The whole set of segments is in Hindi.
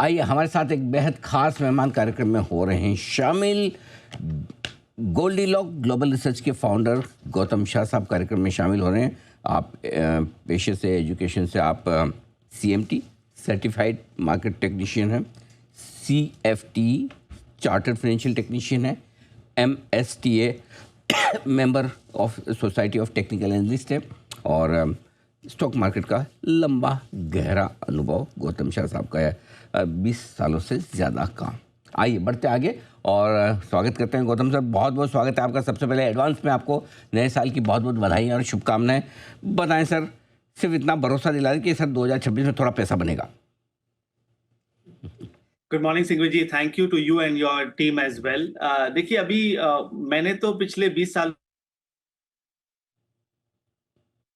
आइए हमारे साथ एक बेहद खास मेहमान कार्यक्रम में हो रहे हैं शामिल। गोल्डीलॉक ग्लोबल रिसर्च के फाउंडर गौतम शाह साहब कार्यक्रम में शामिल हो रहे हैं। आप पेशे से, एजुकेशन से आप CMT सर्टिफाइड मार्केट टेक्नीशियन हैं, CFT चार्टर्ड फाइनेंशियल टेक्नीशियन है, MSTA member of society of technical analyst है और स्टॉक मार्केट का लंबा गहरा अनुभव गौतम शाह साहब का है, 20 सालों से ज़्यादा काम। आइए बढ़ते आगे और स्वागत करते हैं गौतम सर। बहुत बहुत स्वागत है आपका। सबसे पहले एडवांस में आपको नए साल की बहुत बहुत बधाई और शुभकामनाएं। बताएं सर, सिर्फ इतना भरोसा दिला दें कि सर 2026 में थोड़ा पैसा बनेगा। Good morning Singhvi ji, thank you to you and your team as well. देखिए अभी मैंने तो पिछले 20 साल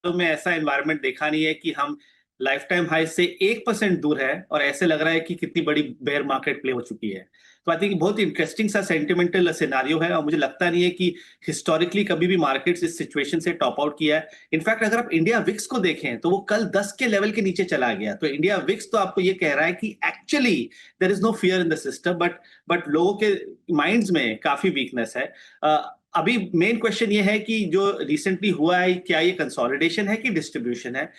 में ऐसा एनवायरनमेंट देखा नहीं है कि हम लाइफ टाइम हाई से 1% दूर है और ऐसे लग रहा है कि कितनी बड़ी बेयर मार्केट प्ले हो चुकी है। तो आई थिंक बहुत इंटरेस्टिंग सा सेंटिमेंटल सिनेरियो है और मुझे लगता नहीं है कि हिस्टोरिकली कभी भी मार्केट्स इस सिचुएशन से टॉप आउट किया है। इनफैक्ट अगर आप इंडिया विक्स को देखें तो वो कल 10 के लेवल के नीचे चला गया। तो इंडिया विक्स तो आपको ये कह रहा है कि actually there is no fear in the system, but लोगों के माइंड्स में काफी वीकनेस है। अभी मेन क्वेश्चन ये है कि जो रिसेंटली हुआ है, क्या ये कंसोलिडेशन है कि डिस्ट्रीब्यूशन है?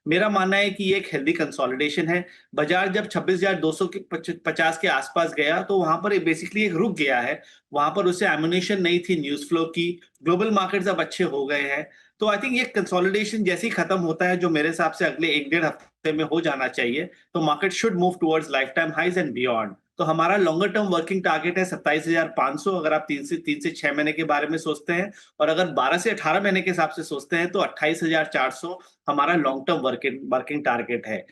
मेरा मानना है कि ये एक हेल्दी कंसोलिडेशन है। बाजार जब 26,200 के 50 के आसपास गया तो वहां पर बेसिकली एक रुक गया है। वहां पर उसे एमुनेशन नहीं थी न्यूज फ्लो की। ग्लोबल मार्केट्स अब अच्छे हो गए हैं। तो आई थिंक ये कंसोलिडेशन जैसे ही खत्म होता है, जो मेरे हिसाब से अगले 1-1.5 हफ्ते में हो जाना चाहिए, तो market should move towards lifetime highs and beyond. तो हमारा लॉन्गर टर्म वर्किंग टारगेट है 27,500 अगर आप 3 से 6 महीने के बारे में सोचते हैं, और अगर 12 से 18 महीने के हिसाब से सोचते हैं तो 28,400 हमारा लॉन्ग टर्म वर्किंग टारगेट है।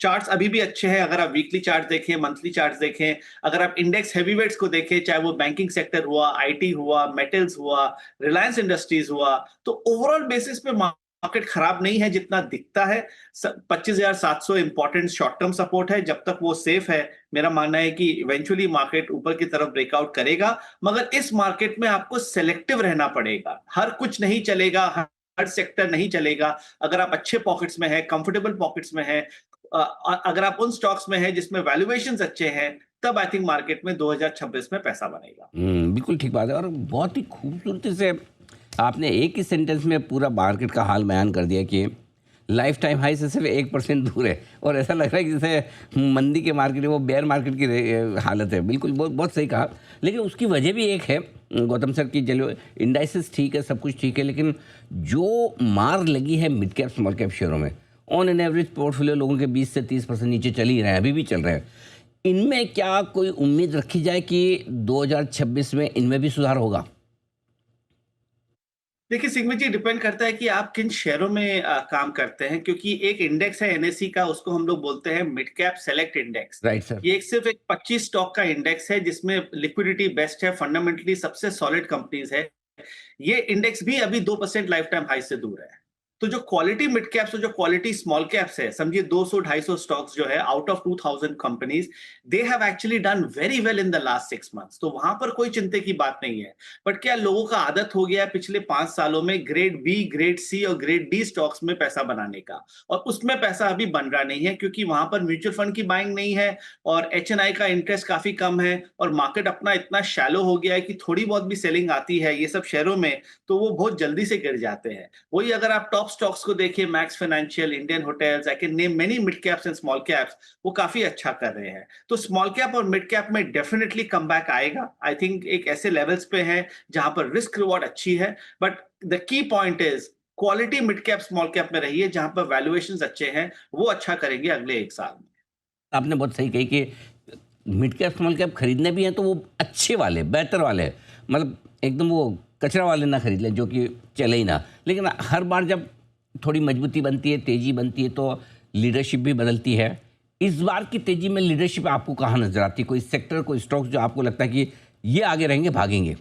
चार्ट्स अभी भी अच्छे हैं। अगर आप वीकली चार्ट देखें, मंथली चार्ट देखें, अगर आप इंडेक्स हैवीवेट्स को देखें, चाहे वो बैंकिंग सेक्टर हुआ, IT हुआ, मेटल्स हुआ, रिलायंस इंडस्ट्रीज हुआ, तो ओवरऑल बेसिस पे मार्केट खराब नहीं है जितना दिखता है। 25,700 इंपॉर्टेंट शॉर्ट टर्म सपोर्ट है। जब तक वो सेफ है, मेरा मानना है कि इवेंचुअली मार्केट ऊपर की तरफ ब्रेकआउट करेगा। मगर इस मार्केट में आपको सेलेक्टिव रहना पड़ेगा। हर कुछ नहीं चलेगा, हर सेक्टर नहीं चलेगा। अगर आप अच्छे पॉकेट्स में है, कंफर्टेबल पॉकेट्स में है, अगर आप उन स्टॉक्स में है जिसमें वैल्यूएशंस अच्छे हैं, तब आई थिंक मार्केट में 2026 में पैसा बनेगा। बिल्कुल ठीक बात है और बहुत ही खूबसूरती से आपने एक ही सेंटेंस में पूरा मार्केट का हाल बयान कर दिया कि लाइफ टाइम हाई से सिर्फ 1% दूर है और ऐसा लग रहा है कि जैसे मंदी के मार्केट, वो बेयर मार्केट की हालत है। बिल्कुल बहुत बहुत सही कहा। लेकिन उसकी वजह भी एक है गौतम सर की, चलो इंडाइसेस ठीक है, सब कुछ ठीक है, लेकिन जो मार लगी है मिड कैप स्मॉल कैप शेयरों में, ऑन एन एवरेज पोर्टफोलियो लोगों के 20 से 30% नीचे चल ही रहे हैं, अभी भी चल रहे हैं। इनमें क्या कोई उम्मीद रखी जाए कि 2026 में इनमें भी सुधार होगा? देखिए सिंघवी जी, डिपेंड करता है कि आप किन शेयरों में काम करते हैं, क्योंकि एक इंडेक्स है NSE का, उसको हम लोग बोलते हैं mid cap select index. Right sir. ये सिर्फ एक 25 स्टॉक का इंडेक्स है जिसमें लिक्विडिटी बेस्ट है, फंडामेंटली सबसे सॉलिड कंपनीज है। ये इंडेक्स भी अभी 2% लाइफ टाइम हाई से दूर है। तो जो क्वालिटी मिड कैप्स और जो क्वालिटी स्मॉल कैप्स है, समझिए 200-250 स्टॉक्स जो है out of 2000 companies, they have actually done very well in the last 6 months. तो वहां पर कोई चिंता की बात नहीं है। बट क्या लोगों का आदत हो गया है पिछले 5 सालों में ग्रेड बी, ग्रेड सी और ग्रेड डी स्टॉक्स में पैसा बनाने का, और उसमें पैसा अभी बन रहा नहीं है क्योंकि वहां पर म्यूचुअल फंड की बाइंग नहीं है और HNI का इंटरेस्ट काफी कम है और मार्केट अपना इतना शैलो हो गया है कि थोड़ी बहुत भी सेलिंग आती है ये सब शेयरों में तो वो बहुत जल्दी से गिर जाते हैं। वही अगर आप टॉप स्टॉक्स को देखिए, max financial, Indian hotels, I can name many mid caps and small caps, वो काफी अच्छा कर रहे हैं। तो स्मॉल कैप और मिड कैप में डेफिनेटली कम बैक आएगा। आई थिंक एक ऐसे लेवल्स पे है जहां पर रिस्क रिवॉर्ड अच्छी है। But the key point is quality mid cap small cap में रहिए जहां पर वैल्यूएशंस अच्छे हैं, वो अच्छा करेंगे अगले 1 साल में। आपने बहुत सही कही कि मिड कैप स्मॉल कैप खरीदने भी हैं तो वो अच्छे वाले, बेहतर वाले, मतलब एकदम वो कचरा वाले ना खरीद लें जो कि चले ही ना। लेकिन हर बार जब थोड़ी मजबूती बनती है, तेज़ी बनती है, तो लीडरशिप भी बदलती है। इस बार की तेज़ी में लीडरशिप आपको कहाँ नजर आती है? कोई सेक्टर, कोई स्टॉक्स जो आपको लगता है कि ये आगे रहेंगे, भागेंगे?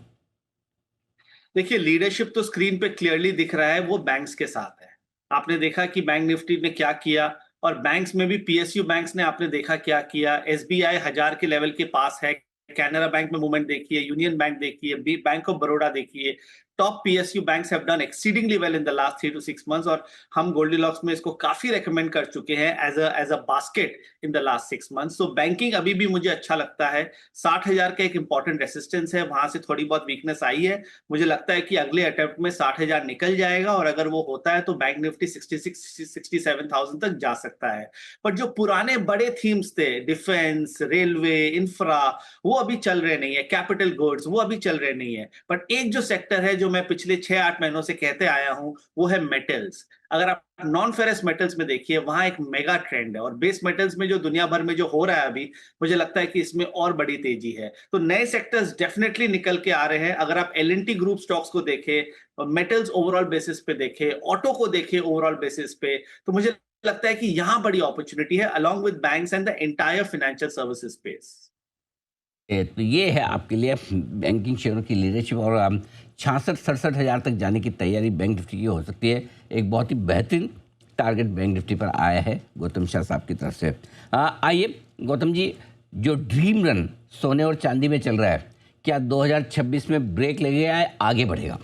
देखिए लीडरशिप तो स्क्रीन पे क्लियरली दिख रहा है, वो बैंक्स के साथ है। आपने देखा कि बैंक निफ्टी ने क्या किया, और बैंक्स में भी PSU बैंक्स ने आपने देखा क्या किया। SBI 1000 के लेवल के पास है। कैनरा बैंक में मूवमेंट देखिए, यूनियन बैंक देखिए, बैंक ऑफ बड़ौदा देखिए। Top PSU banks have done exceedingly well in the last 3 to 6 months, और हम गोल्डीलॉक्स में इसको काफी रेकमेंड कर चुके हैं as a basket in the last 6 months। तो बैंकिंग अभी भी मुझे अच्छा लगता है। 60,000 का एक इंपॉर्टेंट रेसिस्टेंस है, वहां से थोड़ी बहुत वीकनेस आई है। मुझे लगता है कि अगले अटेम्प्ट में 60,000 निकल जाएगा, और अगर वो होता है तो बैंक निफ्टी 67,000 तक जा सकता है। पर जो पुराने बड़े थीम्स थे, डिफेंस, रेलवे, इंफ्रा, वो अभी चल रहे नहीं है। कैपिटल गुड्स वो अभी चल रहे नहीं है। बट एक जो सेक्टर है जो मैं पिछले 6-8 महीनों से कहते आया हूं, वो है मेटल्स। अगर आप नॉन फेरस मेटल्स में देखिए, वहां एक मेगा ट्रेंड है, और बेस मेटल्स में जो दुनिया भर में जो हो रहा है अभी, मुझे लगता है कि इसमें और बड़ी तेजी है। तो नए सेक्टर्स डेफिनेटली निकल के आ रहे हैं। अगर आप एल&टी ग्रुप स्टॉक्स को देखें, मेटल्स ओवरऑल बेसिस पे देखें, ऑटो को देखें ओवरऑल बेसिस पे, तो मुझे लगता है कि यहां बड़ी अपॉर्चुनिटी है along with banks and the entire financial services space. तो ये है आपके लिए बैंकिंग शेयरों की लीडरशिप, और 66-67 हज़ार तक जाने की तैयारी बैंक निफ्टी की हो सकती है। एक बहुत ही बेहतरीन टारगेट बैंक निफ्टी पर आया है गौतम शाह साहब की तरफ से। आइए गौतम जी, जो ड्रीम रन सोने और चांदी में चल रहा है, क्या 2026 में ब्रेक लगेगा या आगे बढ़ेगा?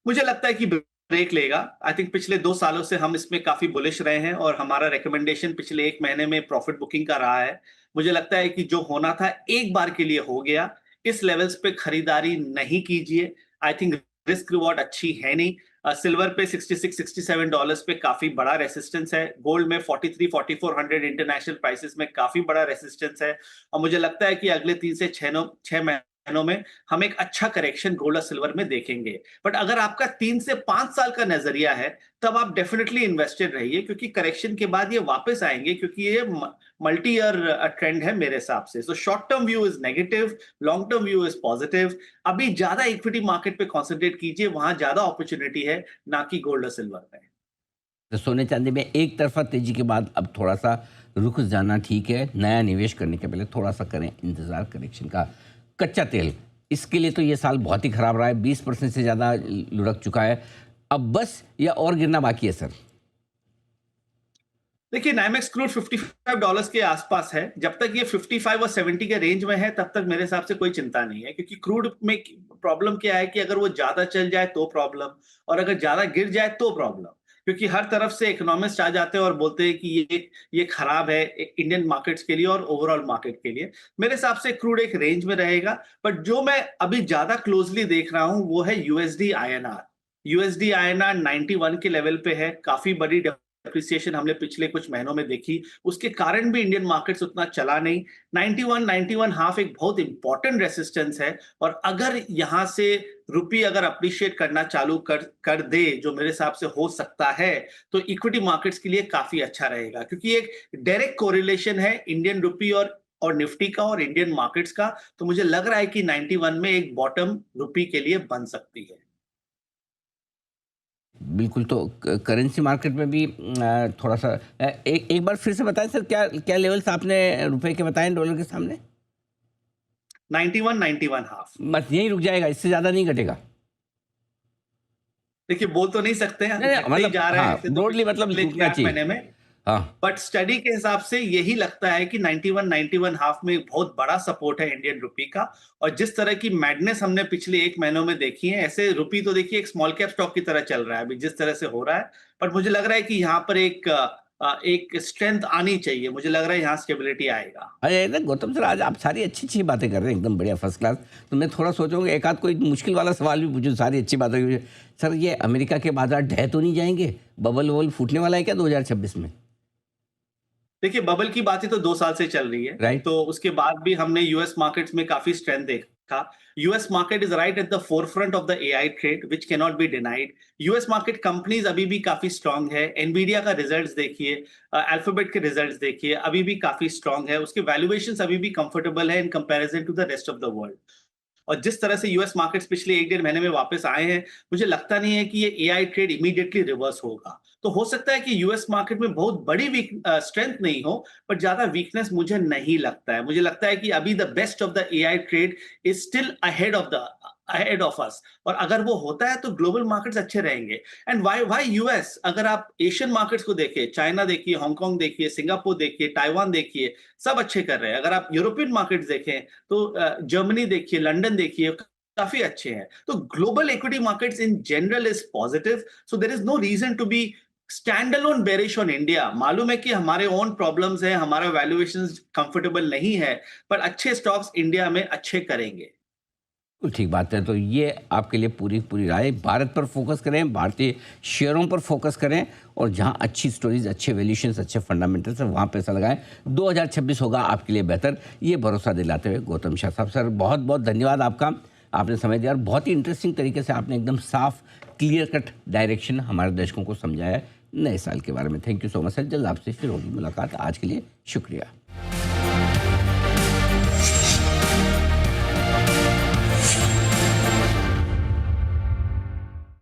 मुझे लगता है कि ब्रेक लेगा। आई थिंक पिछले 2 सालों से हम इसमें काफी बुलिश रहे हैं, और हमारा रिकमेंडेशन पिछले 1 महीने में प्रॉफिट बुकिंग का रहा है। मुझे लगता है कि जो होना था एक बार के लिए हो गया। इस लेवल्स पे खरीदारी नहीं कीजिए। आई थिंक रिस्क रिवॉर्ड अच्छी है नहीं। सिल्वर पे 66-67 डॉलर्स पे काफी बड़ा रेसिस्टेंस है। गोल्ड में 43-4400 इंटरनेशनल प्राइसेस में काफी बड़ा रेसिस्टेंस है। और मुझे लगता है कि अगले 3 से 6 महीनों में हम एक अच्छा करेक्शन गोल्ड और सिल्वर में देखेंगे। बट अगर आपका 3 से 5 साल का नजरिया है, तब आप डेफिनेटली इन्वेस्टेड रहिए, क्योंकि करेक्शन के बाद ये वापस आएंगे, क्योंकि ये मल्टी ईयर ट्रेंड है मेरे हिसाब से। So short term view is negative, long term view is positive. अभी ज्यादा इक्विटी मार्केट पे कॉन्सेंट्रेट कीजिए, वहां ज्यादा अपॉर्चुनिटी है, ना कि गोल्ड और सिल्वर में। तो सोने चांदी में एक तरफा तेजी के बाद अब थोड़ा सा रुक जाना ठीक है। नया निवेश करने के पहले थोड़ा सा करें इंतजार करेक्शन का। कच्चा तेल, इसके लिए तो ये साल बहुत ही खराब रहा है, 20% से ज़्यादा लुढ़क चुका है। अब बस या और गिरना बाकी है सर? देखिए, नाइमेक्स क्रूड $55 के आसपास है। जब तक ये 55 और 70 के रेंज में है, तब तक मेरे हिसाब से कोई चिंता नहीं है, क्योंकि क्रूड में प्रॉब्लम क्या है कि अगर वो ज्यादा चल जाए तो प्रॉब्लम, और अगर ज्यादा गिर जाए तो प्रॉब्लम। क्योंकि हर तरफ से इकोनॉमिस्ट आ जाते हैं और बोलते हैं कि ये खराब है इंडियन मार्केट्स के लिए और ओवरऑल मार्केट के लिए। मेरे हिसाब से क्रूड एक रेंज में रहेगा। बट जो मैं अभी ज्यादा क्लोजली देख रहा हूं, वो है यूएसडी आईएनआर। यूएसडी आईएनआर 91 के लेवल पे है। काफी बड़ी अप्रिसिएशन हमने पिछले कुछ महीनों में देखी। उसके कारण भी इंडियन मार्केट्स उतना चला नहीं। 91 हाफ एक बहुत इंपॉर्टेंट रेसिस्टेंस है, और अगर यहां से रुपी अगर अप्रिशिएट करना चालू कर दे, जो मेरे हिसाब से हो सकता है, तो इक्विटी मार्केट्स के लिए काफी अच्छा रहेगा, क्योंकि एक डायरेक्ट कोरिलेशन है इंडियन रुपी और निफ्टी का और इंडियन मार्केट्स का। तो मुझे लग रहा है कि 91 में एक बॉटम रुपी के लिए बन सकती है। बिल्कुल। तो करेंसी मार्केट में भी थोड़ा सा एक बार फिर से बताएं सर, क्या क्या लेवल्स आपने रुपए के बताएं डॉलर के सामने? 91 हाफ। बस यहीं रुक जाएगा, इससे ज़्यादा नहीं घटेगा? देखिए, बोल तो नहीं सकते हैं, नहीं, घटते ही मतलब जा रहे हैं हाँ, ऐसे तो ब्रॉडली मतलब पिछले रुकना 8 चाहिए। महीने में। हाँ, बट स्टडी के हिसाब से यही लगता है कि 91 हाफ में एक बहुत बड़ा सपोर्ट है इंडियन रुपी का। और जिस तरह की मैडनेस हमने पिछले 1 महीनों में देखी है, ऐसे रुपी तो देखिए एक स्मॉल कैप स्टॉक की तरह चल रहा है अभी, जिस तरह से हो रहा है। पर मुझे लग रहा है कि यहाँ पर एक स्ट्रेंथ आनी चाहिए। मुझे लग रहा है यहाँ स्टेबिलिटी आएगा। अरे ना गौतम सर, आज आप सारी अच्छी अच्छी बातें कर रहे हैं, एकदम बढ़िया, फर्स्ट क्लास। तो मैं थोड़ा सोचूंगा एक आध कोई मुश्किल वाला सवाल भी पूछूं, सारी अच्छी बातें की। सर, ये अमेरिका के बाजार ढह तो नहीं जाएंगे? बबल वबल फूटने वाला है क्या 2026 में? देखिए, बबल की बातें तो 2 साल से चल रही है। राइट। तो उसके बाद भी हमने यूएस मार्केट्स में काफी स्ट्रेंथ देखा। US market is right at the forefront of the AI trade, which can not be denied. US market companies अभी भी काफी स्ट्रांग है। एनवीडिया का रिजल्ट्स देखिए, अल्फाबेट के रिजल्ट्स देखिए, अभी भी काफी स्ट्रांग है। उसके वैल्यूएशंस अभी भी कंफर्टेबल है in comparison to the rest of the world. और जिस तरह से यूएस मार्केट्स पिछले 1-1.5 महीने में वापस आए हैं, मुझे लगता नहीं है कि ये एआई ट्रेड इमीडिएटली रिवर्स होगा। तो हो सकता है कि यूएस मार्केट में बहुत बड़ी स्ट्रेंथ नहीं हो, पर ज्यादा वीकनेस मुझे नहीं लगता है। मुझे लगता है कि अभी the best of the AI trade is still ahead of us. और अगर वो होता है तो ग्लोबल मार्केट्स अच्छे रहेंगे। And why US? अगर आप एशियन मार्केट्स को देखिए, चाइना देखिए, हांगकांग देखिए, सिंगापुर देखिए, ताइवान देखिए, सब अच्छे कर रहे हैं। अगर आप यूरोपियन मार्केट्स देखें तो जर्मनी देखिए, लंदन देखिए, काफी अच्छे हैं। तो global equity markets in general is positive, so there is no reason to be standalone bearish on India. मालूम है कि हमारे ओन प्रॉब्लम्स हैं, हमारा वैल्यूएशंस कंफर्टेबल नहीं है, पर अच्छे स्टॉक्स इंडिया में अच्छे करेंगे। बिल्कुल ठीक बात है। तो ये आपके लिए पूरी पूरी राय, भारत पर फोकस करें, भारतीय शेयरों पर फोकस करें और जहां अच्छी स्टोरीज, अच्छे वैल्यूएशंस, अच्छे फंडामेंटल्स हैं वहां पैसा लगाएं। 2026 होगा आपके लिए बेहतर, ये भरोसा दिलाते हुए गौतम शाह साहब, सर बहुत बहुत धन्यवाद आपका, आपने समय दिया और बहुत ही इंटरेस्टिंग तरीके से आपने एकदम साफ क्लियर कट डायरेक्शन हमारे दर्शकों को समझाया नए साल के बारे में। Thank you so much sir, जल्द आपसे फिर होगी मुलाकात। आज के लिए शुक्रिया।